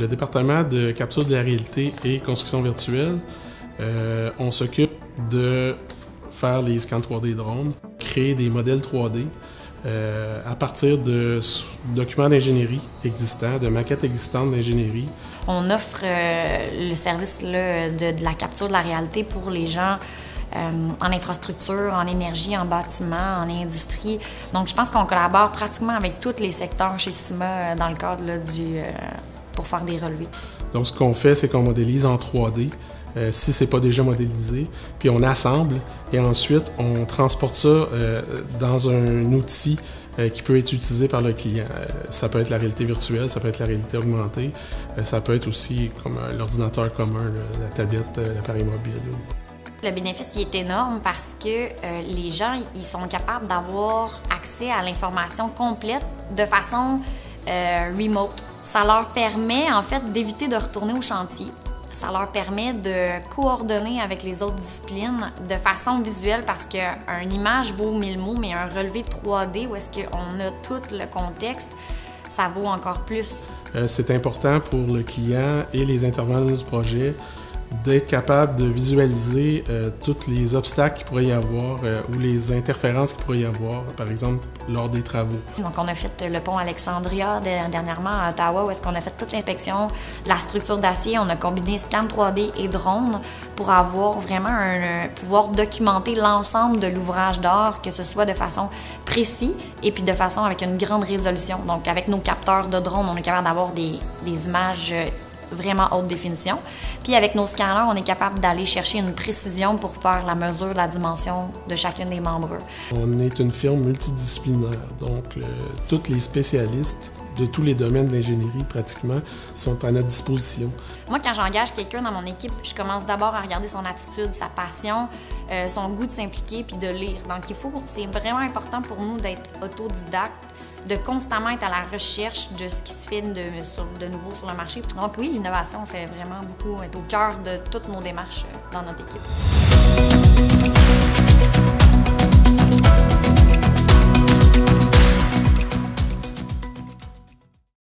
le département de capture de la réalité et construction virtuelle, on s'occupe de faire les scans 3D drones, créer des modèles 3D à partir de documents d'ingénierie existants, de maquettes existantes d'ingénierie. On offre le service là, de la capture de la réalité pour les gens en infrastructure, en énergie, en bâtiment, en industrie. Donc, je pense qu'on collabore pratiquement avec tous les secteurs chez CIMA dans le cadre là, pour faire des relevés. Donc, ce qu'on fait, c'est qu'on modélise en 3D, si ce n'est pas déjà modélisé, puis on assemble et ensuite on transporte ça dans un outil qui peut être utilisé par le client. Ça peut être la réalité virtuelle, ça peut être la réalité augmentée, ça peut être aussi comme l'ordinateur commun, la tablette, l'appareil mobile. Le bénéfice il est énorme parce que les gens ils sont capables d'avoir accès à l'information complète de façon remote. Ça leur permet en fait d'éviter de retourner au chantier. Ça leur permet de coordonner avec les autres disciplines de façon visuelle parce qu'une image vaut 1000 mots, mais un relevé 3D où est-ce qu'on a tout le contexte, ça vaut encore plus. C'est important pour le client et les intervenants du projet d'être capable de visualiser tous les obstacles qu'il pourrait y avoir ou les interférences qu'il pourrait y avoir, par exemple, lors des travaux. Donc, on a fait le pont Alexandria dernièrement à Ottawa, où est-ce qu'on a fait toute l'inspection, la structure d'acier. On a combiné scan 3D et drone pour avoir vraiment pouvoir documenter l'ensemble de l'ouvrage d'art, que ce soit de façon précise et puis de façon avec une grande résolution. Donc, avec nos capteurs de drone, on est capable d'avoir des images vraiment haute définition. Puis avec nos scanners, on est capable d'aller chercher une précision pour faire la mesure de la dimension de chacune des membrures. On est une firme multidisciplinaire, donc tous les spécialistes de tous les domaines de l'ingénierie pratiquement sont à notre disposition. Moi, quand j'engage quelqu'un dans mon équipe, je commence d'abord à regarder son attitude, sa passion, son goût de s'impliquer puis de lire. Donc c'est vraiment important pour nous d'être autodidacte, de constamment être à la recherche de ce qui se fait de nouveau sur le marché. Donc oui, l'innovation fait vraiment beaucoup être au cœur de toutes nos démarches dans notre équipe.